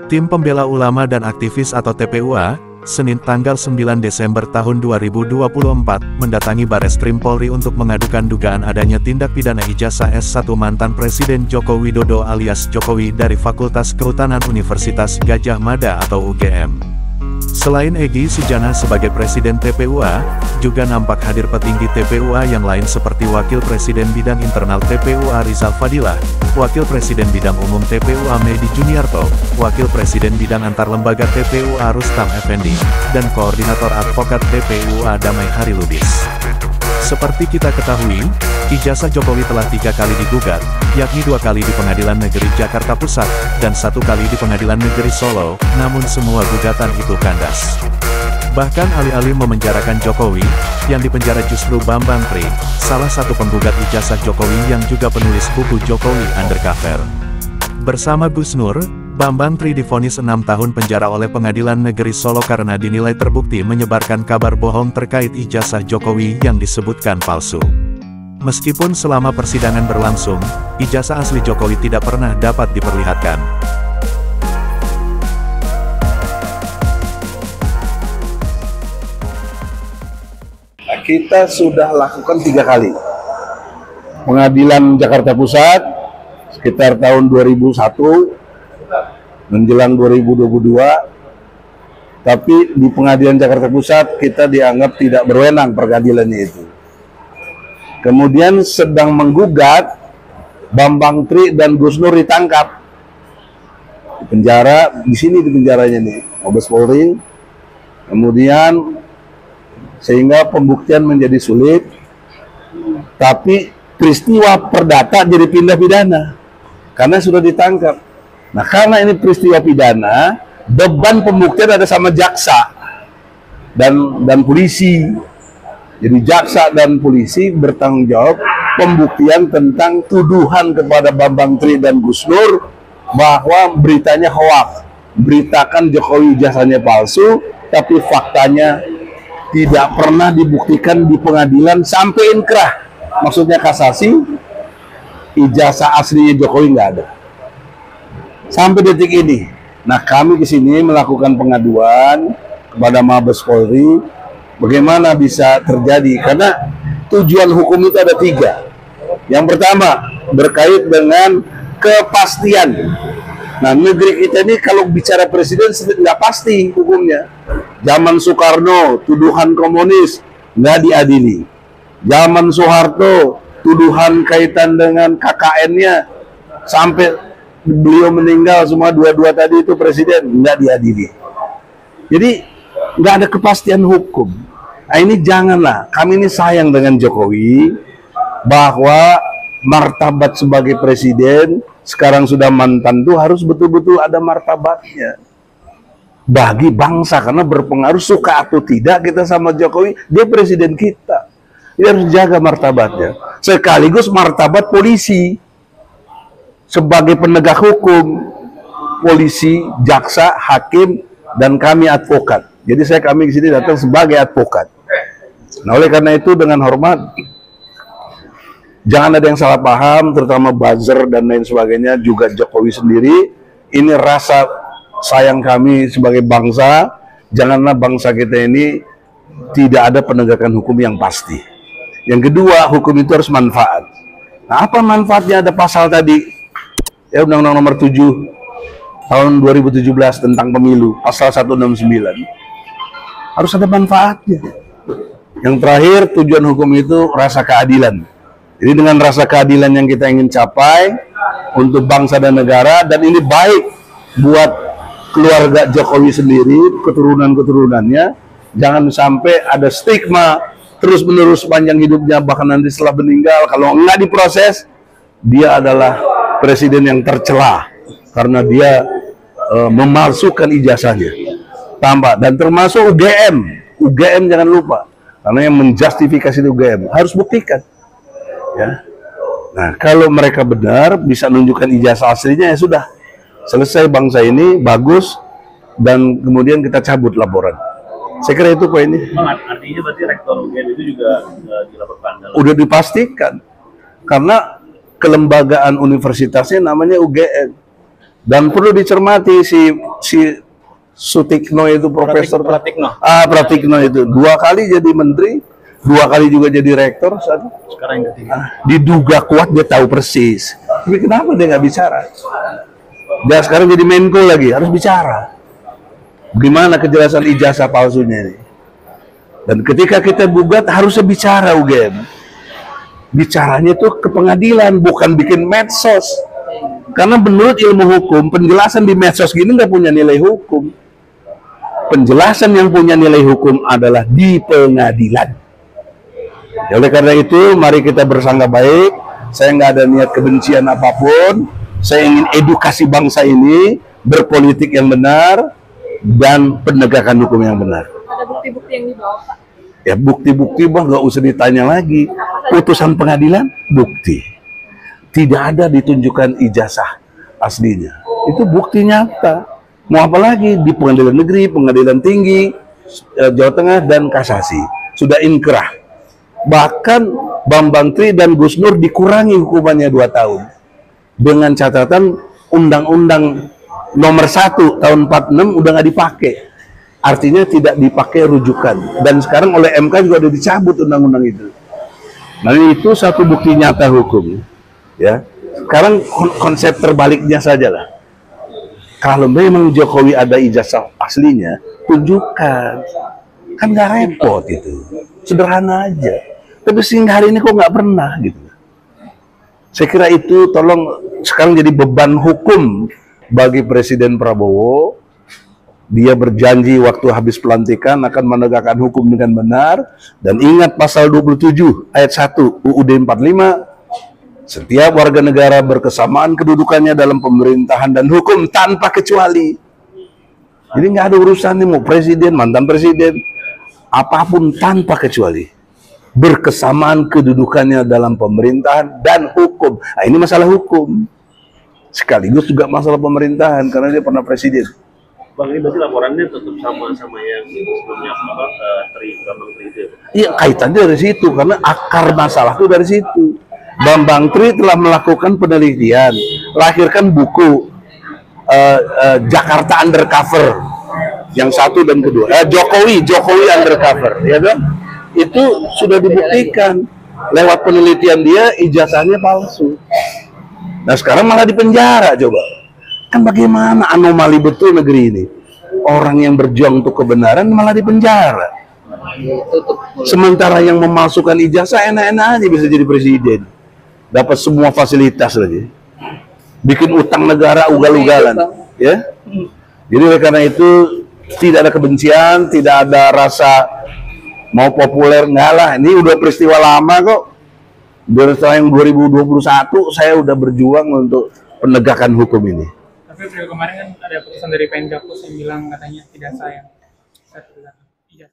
Tim Pembela Ulama dan Aktivis atau TPUA, Senin tanggal 9 Desember tahun 2024, mendatangi Bareskrim Polri untuk mengadukan dugaan adanya tindak pidana ijazah S1 mantan Presiden Joko Widodo alias Jokowi dari Fakultas Kehutanan Universitas Gadjah Mada atau UGM. Selain Egy Sujana sebagai Presiden TPUA, juga nampak hadir petinggi TPUA yang lain seperti Wakil Presiden Bidang Internal TPUA Rizal Fadilah, Wakil Presiden Bidang Umum TPUA Medi Juniarto, Wakil Presiden Bidang Antar Lembaga TPUA Rustam Effendi, dan Koordinator Advokat TPUA Damai Hariludis. Seperti kita ketahui, ijazah Jokowi telah 3 kali digugat, yakni 2 kali di Pengadilan Negeri Jakarta Pusat, dan 1 kali di Pengadilan Negeri Solo, namun semua gugatan itu kandas. Bahkan alih-alih memenjarakan Jokowi, yang dipenjara justru Bambang Tri, salah satu penggugat ijazah Jokowi yang juga penulis buku Jokowi Undercover. Bersama Gus Nur, Bambang Tri divonis 6 tahun penjara oleh Pengadilan Negeri Solo karena dinilai terbukti menyebarkan kabar bohong terkait ijazah Jokowi yang disebutkan palsu. Meskipun selama persidangan berlangsung, ijazah asli Jokowi tidak pernah dapat diperlihatkan. Kita sudah lakukan 3 kali. Pengadilan Jakarta Pusat, sekitar tahun 2001, menjelang 2022, tapi di Pengadilan Jakarta Pusat kita dianggap tidak berwenang peradilannya itu. Kemudian sedang menggugat, Bambang Tri dan Gus Nur ditangkap di penjara, di sini di penjaranya nih, Mabes Polri. Kemudian sehingga pembuktian menjadi sulit, tapi peristiwa perdata jadi pindah pidana karena sudah ditangkap. Nah, karena ini peristiwa pidana, beban pembuktian ada sama jaksa dan polisi. Jadi jaksa dan polisi bertanggung jawab pembuktian tentang tuduhan kepada Bambang Tri dan Gus Nur bahwa beritanya hoaks, beritakan Jokowi ijazahnya palsu, tapi faktanya tidak pernah dibuktikan di pengadilan sampai inkrah. Maksudnya kasasi, ijazah aslinya Jokowi nggak ada. Sampai detik ini. Nah, kami di sini melakukan pengaduan kepada Mabes Polri, bagaimana bisa terjadi, karena tujuan hukum itu ada 3. Yang pertama, berkait dengan kepastian. Nah, negeri kita ini kalau bicara presiden nggak pasti hukumnya. Zaman Soekarno, tuduhan komunis nggak diadili. Zaman Soeharto, tuduhan kaitan dengan KKN-nya sampai beliau meninggal semua dua-dua tadi itu presiden nggak diadili. Jadi nggak ada kepastian hukum. Nah, ini janganlah, kami ini sayang dengan Jokowi bahwa martabat sebagai presiden sekarang sudah mantan tuh harus betul-betul ada martabatnya bagi bangsa, karena berpengaruh suka atau tidak kita sama Jokowi, dia presiden kita. Dia harus jaga martabatnya. Sekaligus martabat polisi sebagai penegak hukum, polisi, jaksa, hakim, dan kami advokat. Jadi kami di sini datang sebagai advokat. Nah, oleh karena itu dengan hormat, jangan ada yang salah paham, terutama buzzer dan lain sebagainya, juga Jokowi sendiri. Ini rasa sayang kami sebagai bangsa. Janganlah bangsa kita ini tidak ada penegakan hukum yang pasti. Yang kedua, hukum itu harus manfaat. Nah, apa manfaatnya? Ada pasal tadi, ya, Undang-Undang Nomor 7 tahun 2017 tentang pemilu, pasal 169. Harus ada manfaatnya. Yang terakhir, tujuan hukum itu rasa keadilan. Jadi dengan rasa keadilan yang kita ingin capai untuk bangsa dan negara, dan ini baik buat keluarga Jokowi sendiri, keturunan-keturunannya, jangan sampai ada stigma terus-menerus sepanjang hidupnya, bahkan nanti setelah meninggal, kalau nggak diproses, dia adalah presiden yang tercela karena dia memalsukan ijazahnya. Tambah, dan termasuk UGM jangan lupa, karena yang menjustifikasi UGM harus buktikan. Ya. Nah, kalau mereka benar bisa menunjukkan ijazah aslinya, ya sudah selesai, bangsa ini bagus, dan kemudian kita cabut laporan. Saya kira itu poinnya. Artinya berarti rektor UGM itu juga dilaporkan? Udah dipastikan, karena kelembagaan universitasnya namanya UGM. Dan perlu dicermati si Sutikno itu Profesor Pratikno itu 2 kali jadi menteri, 2 kali juga jadi rektor, Sekarang yang ketiga. diduga kuat dia tahu persis. Tapi kenapa dia nggak bicara? Dia sekarang jadi Menko lagi, harus bicara. Gimana kejelasan ijazah palsunya ini? Dan ketika kita gugat harusnya bicara UGM. Bicaranya tuh ke pengadilan, bukan bikin medsos. Karena menurut ilmu hukum, penjelasan di medsos gini nggak punya nilai hukum. Penjelasan yang punya nilai hukum adalah di pengadilan. Ya, oleh karena itu, mari kita bersangka baik. Saya nggak ada niat kebencian apapun. Saya ingin edukasi bangsa ini, berpolitik yang benar, dan penegakan hukum yang benar. Ada bukti-bukti yang dibawa, Pak? Ya, bukti-bukti bang nggak usah ditanya lagi. Putusan pengadilan, bukti. Tidak ada ditunjukkan ijazah aslinya. Itu bukti nyata. Mau apa lagi? Di pengadilan negeri, pengadilan tinggi, Jawa Tengah, dan kasasi. Sudah inkrah. Bahkan Bambang Tri dan Gus Nur dikurangi hukumannya 2 tahun. Dengan catatan Undang-Undang nomor 1 tahun 46 udah nggak dipakai. Artinya tidak dipakai rujukan. Dan sekarang oleh MK juga udah dicabut undang-undang itu. Nah, itu satu bukti nyata hukum. Ya. Sekarang konsep terbaliknya saja lah. Kalau memang Jokowi ada ijazah aslinya, tunjukkan. Kan nggak repot itu. Sederhana aja. Tapi sehingga hari ini kok nggak pernah gitu. Saya kira itu tolong sekarang jadi beban hukum bagi Presiden Prabowo. Dia berjanji waktu habis pelantikan akan menegakkan hukum dengan benar. Dan ingat pasal 27 ayat 1 UUD 45. Setiap warga negara berkesamaan kedudukannya dalam pemerintahan dan hukum tanpa kecuali. Jadi nggak ada urusan nih mau presiden, mantan presiden, apapun tanpa kecuali. Berkesamaan kedudukannya dalam pemerintahan dan hukum. Nah, ini masalah hukum. Sekaligus juga masalah pemerintahan karena dia pernah presiden. Bang, ini berarti laporannya tetap sama yang sebelumnya Bambang Tri itu ya? Iya, kaitannya dari situ karena akar masalah itu dari situ. Bambang Tri telah melakukan penelitian, lahirkan buku Jakarta Undercover yang 1 dan kedua. Jokowi Undercover, ya kan? Itu sudah dibuktikan lewat penelitian dia ijazahnya palsu. Nah sekarang malah dipenjara coba. Kan bagaimana anomali betul negeri ini. Orang yang berjuang untuk kebenaran malah dipenjara. Sementara yang memalsukan ijazah enak-enak aja bisa jadi presiden. Dapat semua fasilitas lagi. Bikin utang negara ugal-ugalan. Ya. Jadi oleh karena itu tidak ada kebencian, tidak ada rasa mau populer, enggak lah. Ini udah peristiwa lama kok. Dari tahun 2021 saya udah berjuang untuk penegakan hukum ini. Tapi periode kemarin kan ada putusan dari Pemda Plus yang bilang katanya tidak sayang. Iya.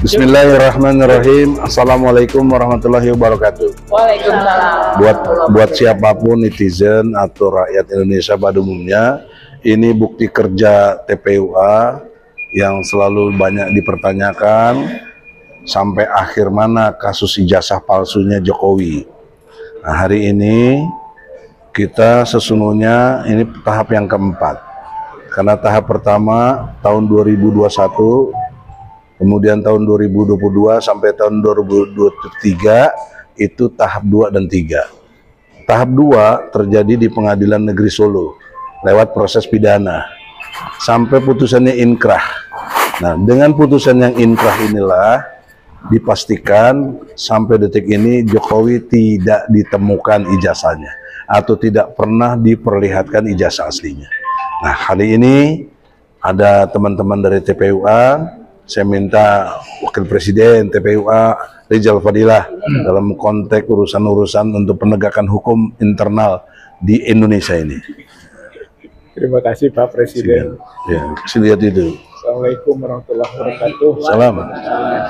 Bismillahirrahmanirrahim. Assalamualaikum warahmatullahi wabarakatuh. Waalaikumsalam. Buat siapapun netizen atau rakyat Indonesia pada umumnya, ini bukti kerja TPUA yang selalu banyak dipertanyakan sampai akhir mana kasus ijazah palsunya Jokowi. Nah, hari ini kita sesungguhnya ini tahap yang keempat. Karena tahap pertama tahun 2021, kemudian tahun 2022 sampai tahun 2023 itu tahap 2 dan 3. Tahap 2 terjadi di Pengadilan Negeri Solo lewat proses pidana sampai putusannya inkrah. Nah, dengan putusan yang inkrah inilah dipastikan sampai detik ini Jokowi tidak ditemukan ijazahnya atau tidak pernah diperlihatkan ijazah aslinya. Nah, hari ini ada teman-teman dari TPUA, saya minta Wakil Presiden TPUA Rizal Fadilah dalam konteks urusan-urusan untuk penegakan hukum internal di Indonesia ini. Terima kasih Pak Presiden. Ya, kasih lihat itu. Assalamualaikum warahmatullahi wabarakatuh. Salam.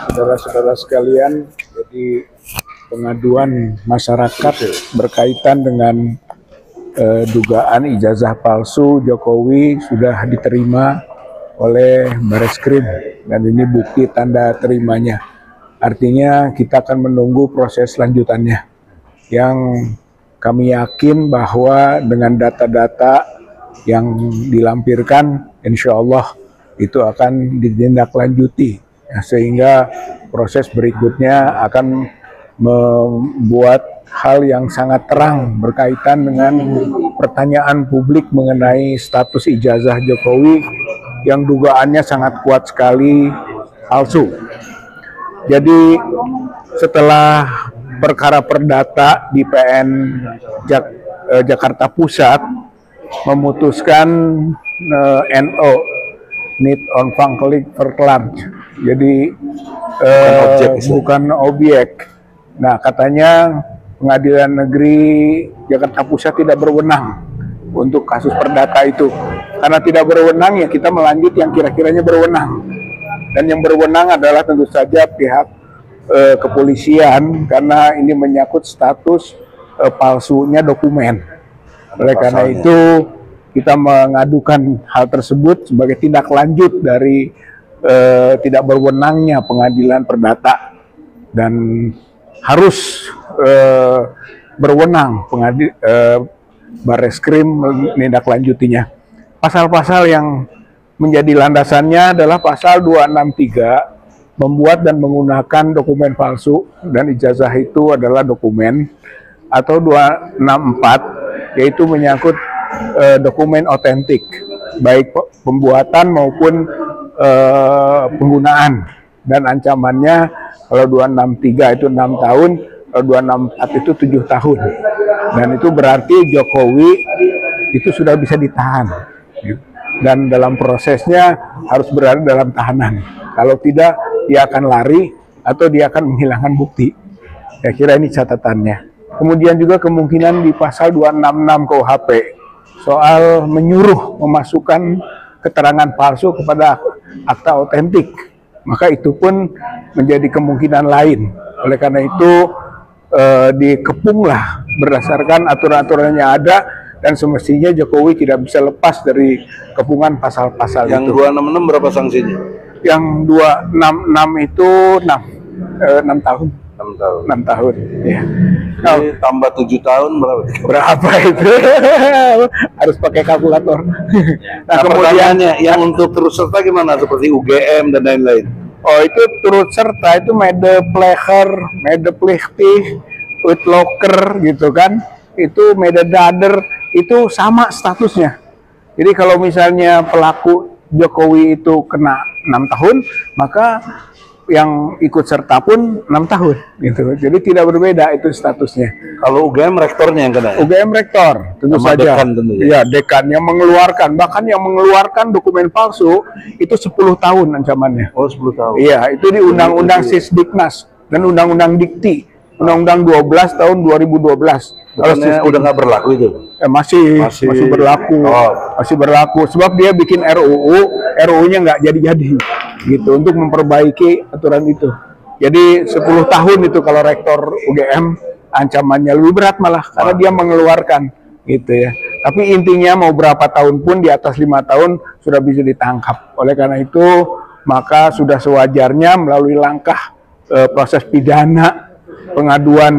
Saudara-saudara sekalian, jadi pengaduan masyarakat berkaitan dengan dugaan ijazah palsu Jokowi sudah diterima oleh Bareskrim dan ini bukti tanda terimanya. Artinya kita akan menunggu proses lanjutannya yang kami yakin bahwa dengan data-data yang dilampirkan insya Allah itu akan ditindaklanjuti ya, sehingga proses berikutnya akan membuat hal yang sangat terang berkaitan dengan pertanyaan publik mengenai status ijazah Jokowi yang dugaannya sangat kuat sekali palsu. Jadi setelah perkara perdata di PN Jakarta Pusat memutuskan NO need on conflict verklarge, jadi bukan objek. Nah, katanya Pengadilan Negeri Jakarta Pusat tidak berwenang untuk kasus perdata itu. Karena tidak berwenang ya kita melanjut yang kira-kiranya berwenang. Dan yang berwenang adalah tentu saja pihak kepolisian karena ini menyangkut status palsunya dokumen. Oleh karena itu kita mengadukan hal tersebut sebagai tindak lanjut dari tidak berwenangnya pengadilan perdata dan harus berwenang Bareskrim menindaklanjutinya. Pasal-pasal yang menjadi landasannya adalah pasal 263 membuat dan menggunakan dokumen palsu dan ijazah itu adalah dokumen, atau 264 yaitu menyangkut dokumen otentik baik pembuatan maupun penggunaan, dan ancamannya kalau 263 itu 6 tahun, kalau 264 itu 7 tahun. Dan itu berarti Jokowi itu sudah bisa ditahan. Dan dalam prosesnya harus berada dalam tahanan. Kalau tidak, dia akan lari atau dia akan menghilangkan bukti. Saya kira ini catatannya. Kemudian juga kemungkinan di pasal 266 KUHP soal menyuruh memasukkan keterangan palsu kepada akta otentik. Maka itu pun menjadi kemungkinan lain. Oleh karena itu dikepunglah berdasarkan aturan-aturan yang ada, dan semestinya Jokowi tidak bisa lepas dari kepungan pasal-pasal itu. Yang 266 berapa sanksinya? Yang 266 itu 6 tahun. 6 tahun. 6 tahun. Ya. Jadi tambah 7 tahun berapa? Berapa itu? Harus pakai kalkulator. Nah, kemudiannya yang untuk terus serta gimana? Seperti UGM dan lain-lain. Oh, itu turut serta itu medepleger, medeplichtig, uitloker gitu kan. Itu mededader, itu sama statusnya. Jadi kalau misalnya pelaku Jokowi itu kena 6 tahun, maka yang ikut serta pun 6 tahun gitu. Jadi tidak berbeda itu statusnya. Kalau UGM rektornya yang kena. UGM rektor tentu sama saja. Dekan tentu ya. Iya, dekan yang mengeluarkan, bahkan yang mengeluarkan dokumen palsu itu 10 tahun ancamannya. Oh, 10 tahun. Iya, itu di Undang-Undang Sisdiknas dan Undang-Undang Dikti, Undang-Undang 12 tahun 2012. Bukannya udah nggak berlaku itu? Masih berlaku. Masih berlaku. Sebab dia bikin RUU-nya nggak jadi-jadi gitu untuk memperbaiki aturan itu. Jadi 10 tahun itu kalau rektor UGM ancamannya lebih berat malah karena dia mengeluarkan gitu ya. Tapi intinya mau berapa tahun pun di atas 5 tahun sudah bisa ditangkap. Oleh karena itu maka sudah sewajarnya melalui langkah proses pidana pengaduan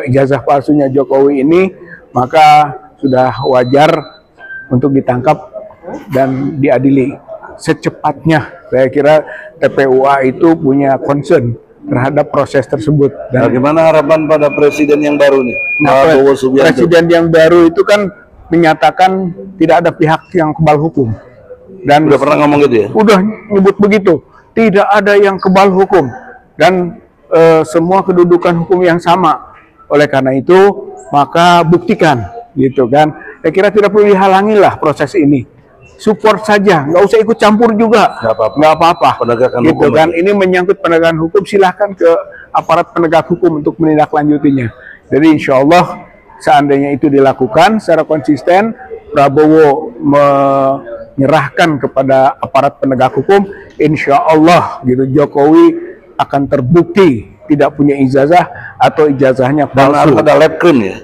ijazah palsunya Jokowi ini, maka sudah wajar untuk ditangkap dan diadili secepatnya. Saya kira TPUA itu punya concern terhadap proses tersebut. Dan bagaimana harapan pada presiden yang baru nih? Prabowo Subianto. Presiden yang baru itu kan menyatakan tidak ada pihak yang kebal hukum. Dan udah pernah ngomong gitu ya? Udah nyebut begitu. Tidak ada yang kebal hukum. Dan semua kedudukan hukum yang sama. Oleh karena itu, maka buktikan, gitu kan. Saya kira tidak perlu dihalangi lah proses ini. Support saja, nggak usah ikut campur juga. Nggak apa-apa. Penegakan gitu hukum kan. Ini menyangkut penegakan hukum, silahkan ke aparat penegak hukum untuk menindaklanjutinya. Jadi insya Allah, seandainya itu dilakukan secara konsisten, Prabowo menyerahkan kepada aparat penegak hukum, insya Allah, gitu, Jokowi akan terbukti tidak punya ijazah atau ijazahnya palsu. Dan harus ada lab cream ya,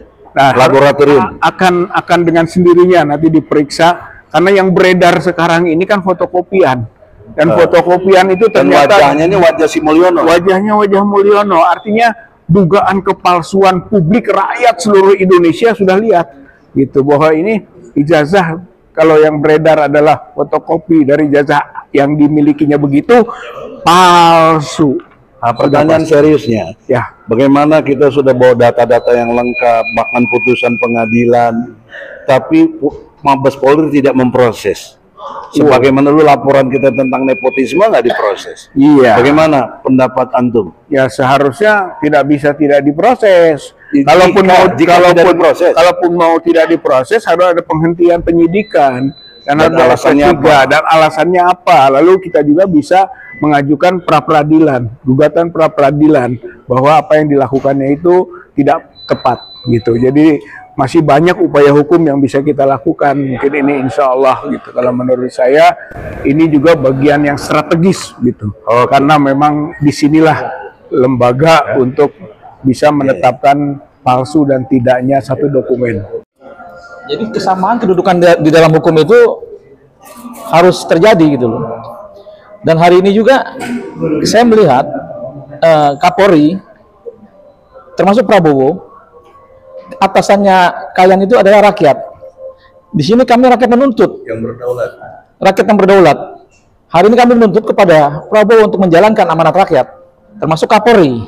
laboratorium. Akan dengan sendirinya nanti diperiksa karena yang beredar sekarang ini kan fotokopian dan fotokopian itu ternyata wajahnya ini wajah si Mulyono. Wajahnya wajah Mulyono, artinya dugaan kepalsuan publik rakyat seluruh Indonesia sudah lihat gitu bahwa ini ijazah kalau yang beredar adalah fotokopi dari ijazah yang dimilikinya begitu palsu. Nah, pertanyaan seriusnya, ya, bagaimana kita sudah bawa data-data yang lengkap, bahkan putusan pengadilan, tapi Mabes Polri tidak memproses. Sebagaimana dulu laporan kita tentang nepotisme nggak diproses. Iya. Bagaimana pendapat antum? Ya seharusnya tidak bisa tidak diproses. Kalaupun mau tidak diproses, harus ada penghentian penyidikan. Dan alasannya apa? Dan alasannya apa? Lalu kita juga bisa mengajukan pra-peradilan, gugatan pra-peradilan bahwa apa yang dilakukannya itu tidak tepat gitu. Jadi masih banyak upaya hukum yang bisa kita lakukan. Mungkin ini insya Allah gitu. Kalau menurut saya ini juga bagian yang strategis gitu. Karena memang disinilah lembaga untuk bisa menetapkan palsu dan tidaknya satu dokumen. Jadi kesamaan kedudukan di dalam hukum itu harus terjadi gitu loh. Dan hari ini juga saya melihat Kapolri termasuk Prabowo, atasannya kalian itu adalah rakyat. Di sini kami rakyat menuntut. Yang berdaulat. Rakyat yang berdaulat. Hari ini kami menuntut kepada Prabowo untuk menjalankan amanat rakyat, termasuk Kapolri.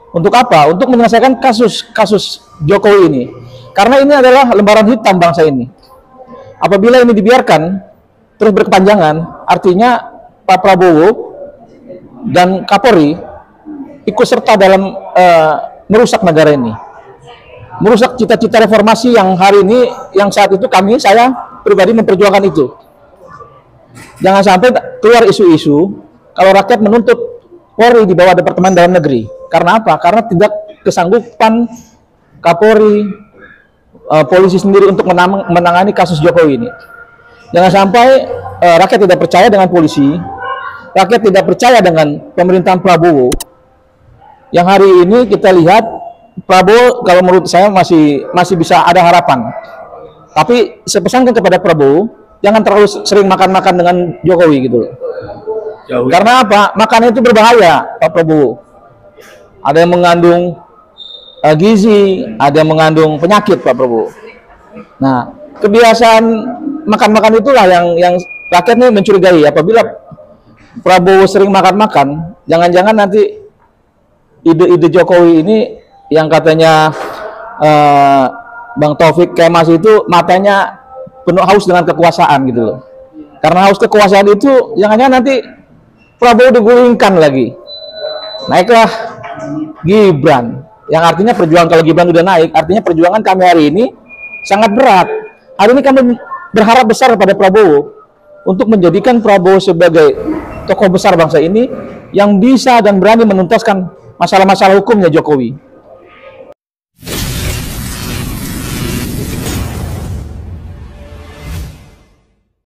Untuk apa? Untuk menyelesaikan kasus Jokowi ini. Karena ini adalah lembaran hitam bangsa ini. Apabila ini dibiarkan terus berkepanjangan, artinya Pak Prabowo dan Kapolri ikut serta dalam merusak negara ini, merusak cita-cita reformasi yang hari ini, yang saat itu saya pribadi memperjuangkan itu. Jangan sampai keluar isu-isu kalau rakyat menuntut Polri di bawah Departemen Dalam Negeri. Karena apa? Karena tidak kesanggupan Kapolri, polisi sendiri untuk menangani kasus Jokowi ini. Jangan sampai rakyat tidak percaya dengan polisi, rakyat tidak percaya dengan pemerintahan Prabowo. Yang hari ini kita lihat Prabowo kalau menurut saya masih bisa ada harapan. Tapi saya pesankan kepada Prabowo, jangan terlalu sering makan-makan dengan Jokowi gitu. Karena apa? Makanan itu berbahaya, Pak Prabowo. Ada yang mengandung gizi, ada yang mengandung penyakit, Pak Prabowo. Nah, kebiasaan makan-makan itulah yang rakyatnya mencurigai. Apabila Prabowo sering makan-makan, jangan-jangan nanti ide-ide Jokowi ini yang katanya Bang Taufik Kemas itu matanya penuh haus dengan kekuasaan gitu loh. Karena haus kekuasaan itu jangan-jangan nanti Prabowo digulingkan lagi. Naiklah Gibran. Yang artinya perjuangan kalau Gibran udah naik, artinya perjuangan kami hari ini sangat berat. Hari ini kami berharap besar pada Prabowo untuk menjadikan Prabowo sebagai tokoh besar bangsa ini yang bisa dan berani menuntaskan masalah-masalah hukumnya Jokowi.